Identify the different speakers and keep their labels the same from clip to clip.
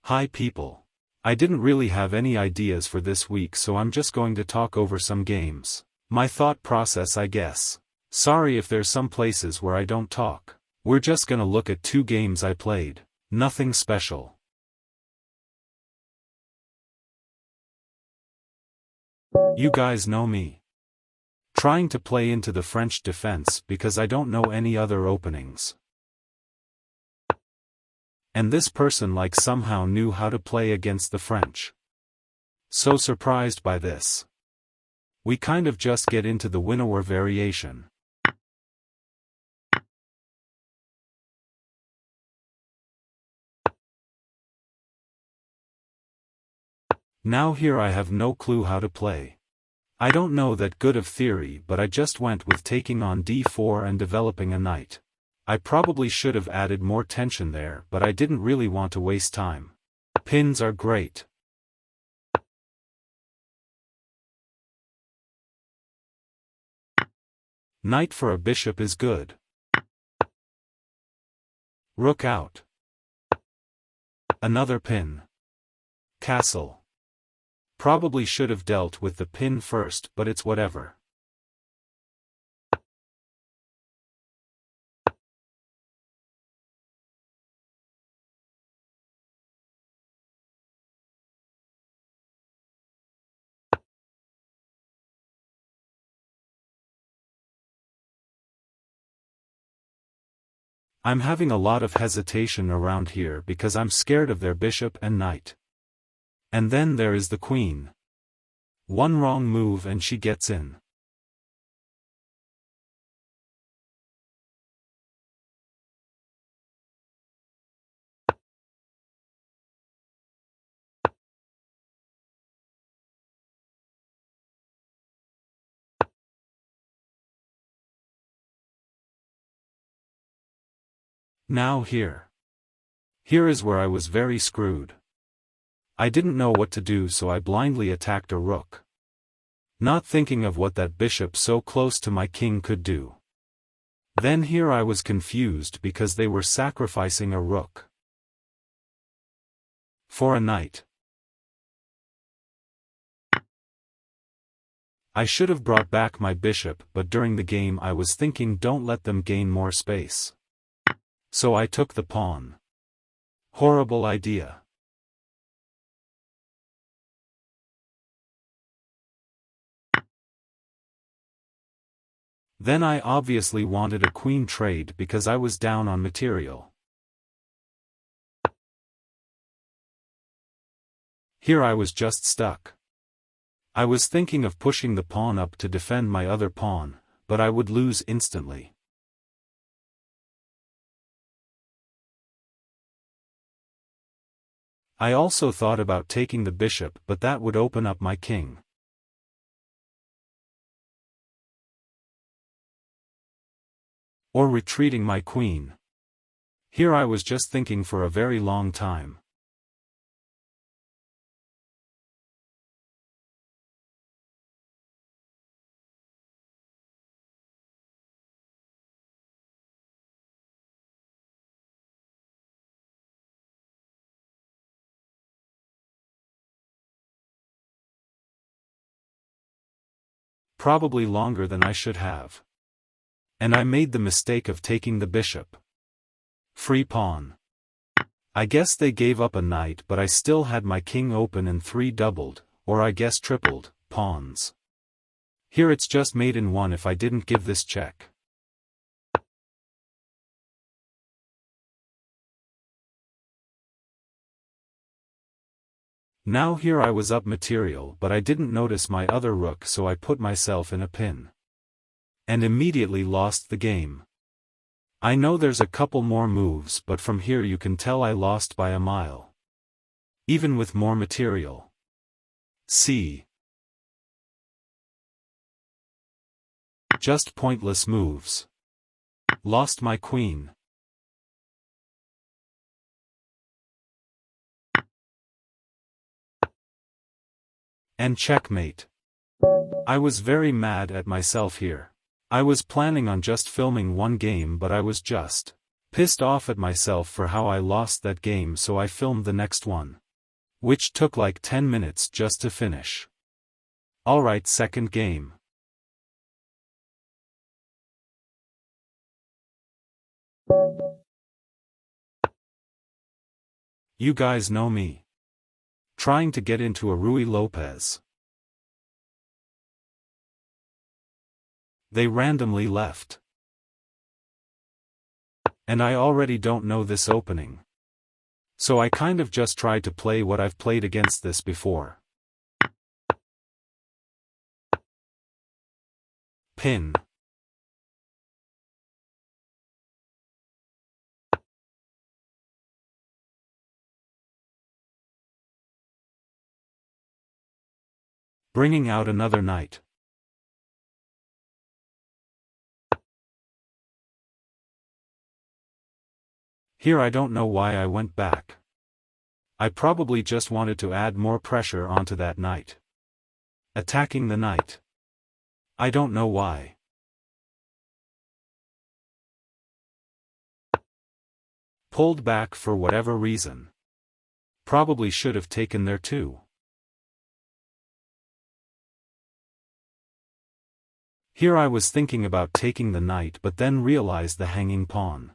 Speaker 1: Hi people. I didn't really have any ideas for this week, so I'm just going to talk over some games. My thought process, I guess. Sorry if there's some places where I don't talk. We're just gonna look at 2 games I played. Nothing special. You guys know me. Trying to play into the French defense because I don't know any other openings. And this person somehow knew how to play against the French. So surprised by this. We kind of just get into the winnower variation. Now here I have no clue how to play. I don't know that good of theory, but I just went with taking on d4 and developing a knight. I probably should have added more tension there, but I didn't really want to waste time. Pins are great. Knight for a bishop is good. Rook out. Another pin. Castle. Probably should have dealt with the pin first, but it's whatever. I'm having a lot of hesitation around here because I'm scared of their bishop and knight. And then there is the queen. One wrong move and she gets in. Now here. Here is where I was very screwed. I didn't know what to do, so I blindly attacked a rook. Not thinking of what that bishop so close to my king could do. Then here I was confused because they were sacrificing a rook for a knight. I should have brought back my bishop, but during the game I was thinking don't let them gain more space. So I took the pawn. Horrible idea. Then I obviously wanted a queen trade because I was down on material. Here I was just stuck. I was thinking of pushing the pawn up to defend my other pawn, but I would lose instantly. I also thought about taking the bishop, but that would open up my king. Or retreating my queen. Here I was just thinking for a very long time. Probably longer than I should have. And I made the mistake of taking the bishop. Free pawn. I guess they gave up a knight, but I still had my king open and 3 doubled, or I guess tripled, pawns. Here it's just mate in 1 if I didn't give this check. Now here I was up material, but I didn't notice my other rook, so I put myself in a pin. And immediately lost the game. I know there's a couple more moves, but from here you can tell I lost by a mile. Even with more material. See. Just pointless moves. Lost my queen. And checkmate. I was very mad at myself here. I was planning on just filming 1 game, but I was just Pissed off at myself for how I lost that game, so I filmed the next one. Which took like 10 minutes just to finish. Alright, second game. You guys know me. Trying to get into a Rui Lopez. They randomly left. And I already don't know this opening. So I kind of just tried to play what I've played against this before. Pin. Bringing out another knight. Here I don't know why I went back. I probably just wanted to add more pressure onto that knight. Attacking the knight. I don't know why. Pulled back for whatever reason. Probably should have taken there too. Here I was thinking about taking the knight, but then realized the hanging pawn.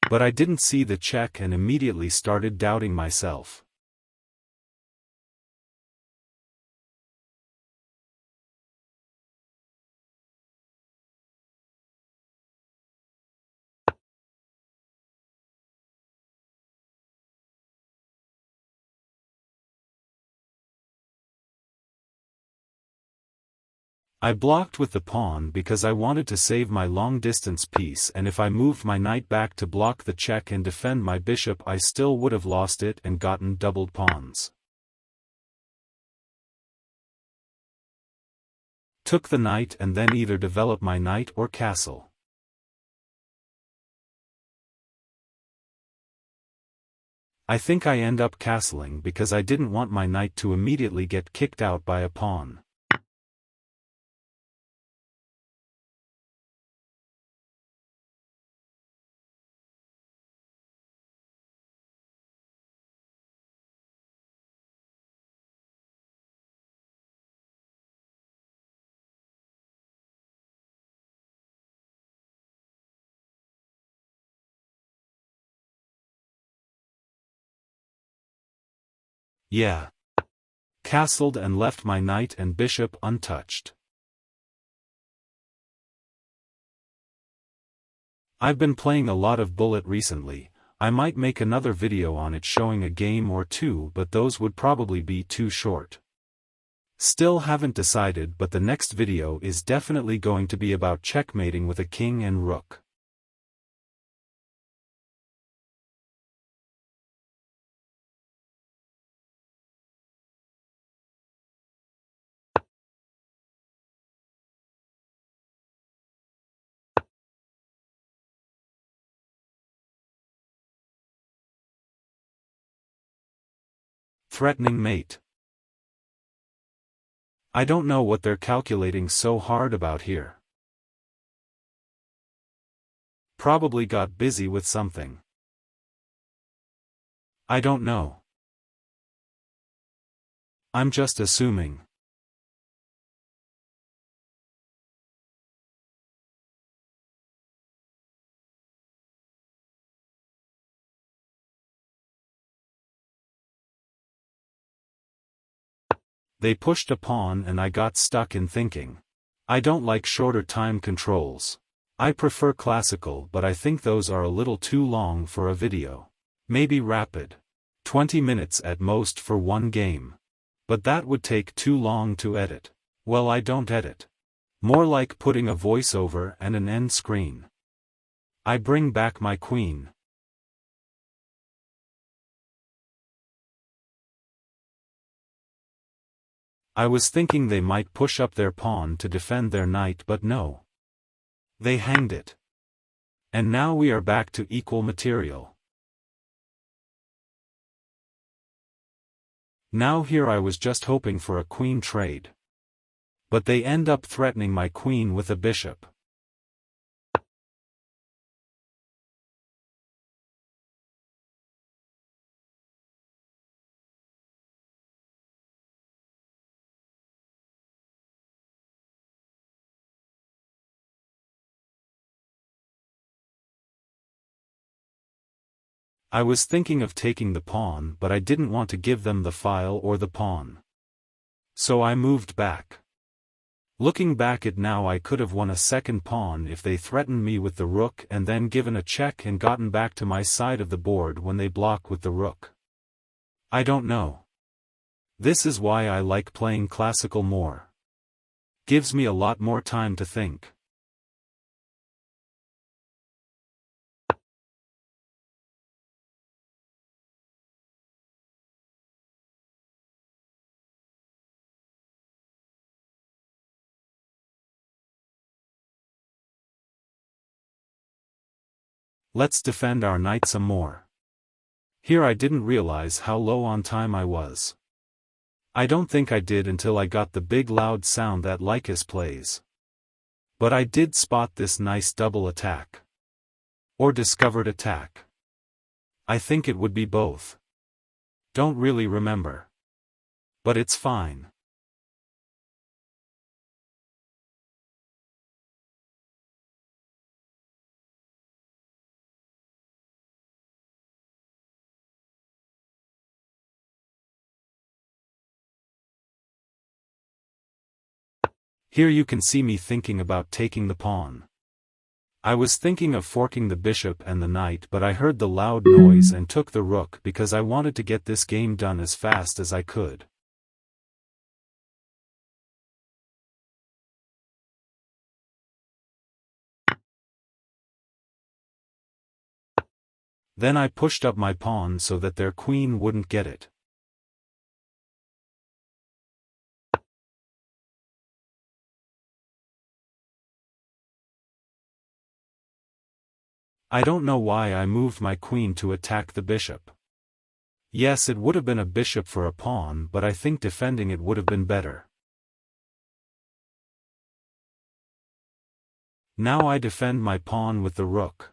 Speaker 1: But I didn't see the check and immediately started doubting myself. I blocked with the pawn because I wanted to save my long-distance piece, and if I moved my knight back to block the check and defend my bishop, I still would have lost it and gotten doubled pawns. Took the knight and then either develop my knight or castle. I think I end up castling because I didn't want my knight to immediately get kicked out by a pawn. Yeah. Castled and left my knight and bishop untouched. I've been playing a lot of Bullet recently. I might make another video on it showing a game or two, but those would probably be too short. Still haven't decided, but the next video is definitely going to be about checkmating with a king and rook. Threatening mate. I don't know what they're calculating so hard about here. Probably got busy with something. I don't know. I'm just assuming. They pushed a pawn and I got stuck in thinking. I don't like shorter time controls. I prefer classical, but I think those are a little too long for a video. Maybe rapid. 20 minutes at most for one game. But that would take too long to edit. Well, I don't edit. More like putting a voiceover and an end screen. I bring back my queen. I was thinking they might push up their pawn to defend their knight, but no. They hanged it. And now we are back to equal material. Now here I was just hoping for a queen trade. But they end up threatening my queen with a bishop. I was thinking of taking the pawn, but I didn't want to give them the file or the pawn. So I moved back. Looking back at now, I could have won a second pawn if they threatened me with the rook and then given a check and gotten back to my side of the board when they block with the rook. I don't know. This is why I like playing classical more. Gives me a lot more time to think. Let's defend our knight some more. Here I didn't realize how low on time I was. I don't think I did until I got the big loud sound that Lycus plays. But I did spot this nice double attack. Or discovered attack. I think it would be both. Don't really remember. But it's fine. Here you can see me thinking about taking the pawn. I was thinking of forking the bishop and the knight, but I heard the loud noise and took the rook because I wanted to get this game done as fast as I could. Then I pushed up my pawn so that their queen wouldn't get it. I don't know why I moved my queen to attack the bishop. Yes, it would have been a bishop for a pawn, but I think defending it would have been better. Now I defend my pawn with the rook.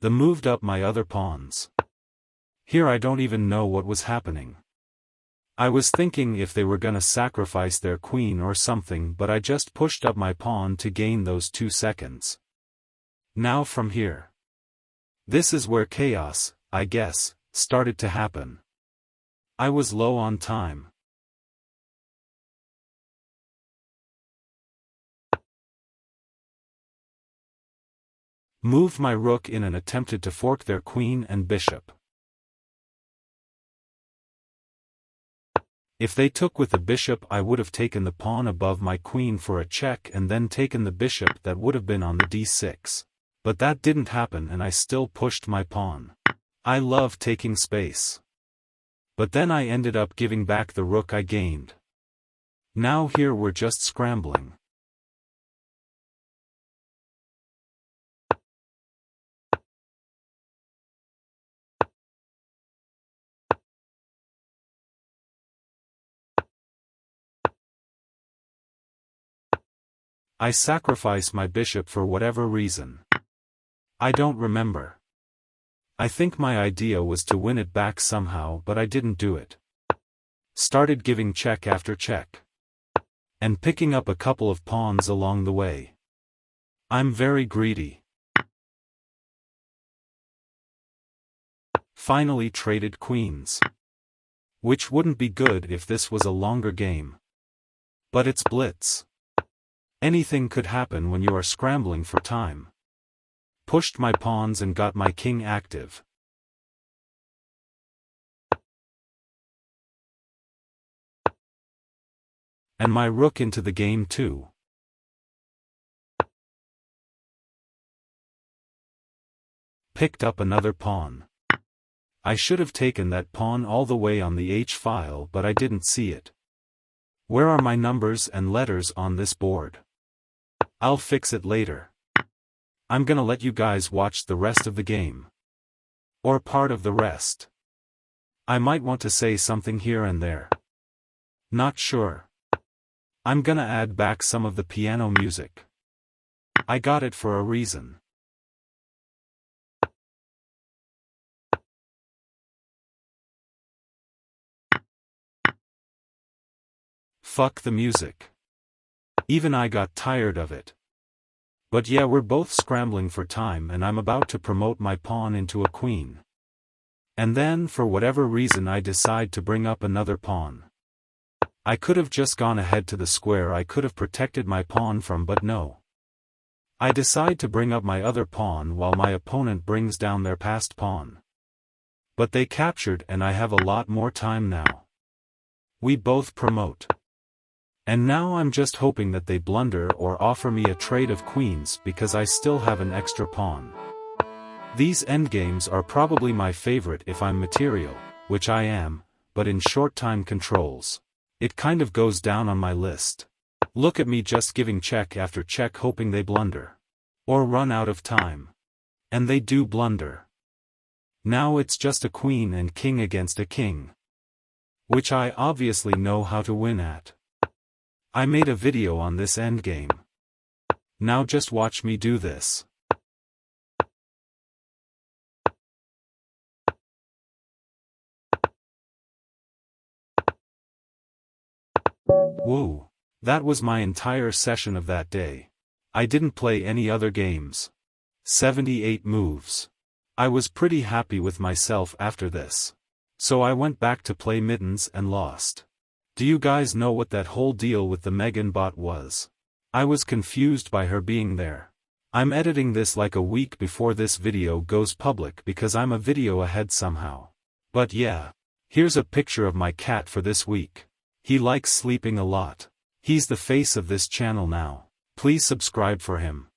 Speaker 1: The moved up my other pawns. Here I don't even know what was happening. I was thinking if they were gonna sacrifice their queen or something, but I just pushed up my pawn to gain those 2 seconds. Now from here. This is where chaos, I guess, started to happen. I was low on time. Moved my rook in and attempted to fork their queen and bishop. If they took with the bishop, I would have taken the pawn above my queen for a check and then taken the bishop that would have been on the d6. But that didn't happen and I still pushed my pawn. I love taking space. But then I ended up giving back the rook I gained. Now here we're just scrambling. I sacrifice my bishop for whatever reason. I don't remember. I think my idea was to win it back somehow, but I didn't do it. Started giving check after check. And picking up a couple of pawns along the way. I'm very greedy. Finally traded queens. Which wouldn't be good if this was a longer game. But it's Blitz. Anything could happen when you are scrambling for time. Pushed my pawns and got my king active. And my rook into the game too. Picked up another pawn. I should have taken that pawn all the way on the h-file, but I didn't see it. Where are my numbers and letters on this board? I'll fix it later. I'm gonna let you guys watch the rest of the game. Or part of the rest. I might want to say something here and there. Not sure. I'm gonna add back some of the piano music. I got it for a reason. Fuck the music. Even I got tired of it. But yeah, we're both scrambling for time and I'm about to promote my pawn into a queen. And then, for whatever reason, I decide to bring up another pawn. I could have just gone ahead to the square I could have protected my pawn from, but no. I decide to bring up my other pawn while my opponent brings down their passed pawn. But they captured and I have a lot more time now. We both promote. And now I'm just hoping that they blunder or offer me a trade of queens because I still have an extra pawn. These endgames are probably my favorite if I'm material, which I am, but in short time controls. It kind of goes down on my list. Look at me just giving check after check hoping they blunder. Or run out of time. And they do blunder. Now it's just a queen and king against a king. Which I obviously know how to win at. I made a video on this endgame. Now just watch me do this. Woo! That was my entire session of that day. I didn't play any other games. 78 moves. I was pretty happy with myself after this. So I went back to play middens and lost. Do you guys know what that whole deal with the Megan bot was? I was confused by her being there. I'm editing this like a week before this video goes public because I'm a video ahead somehow. But yeah. Here's a picture of my cat for this week. He likes sleeping a lot. He's the face of this channel now. Please subscribe for him.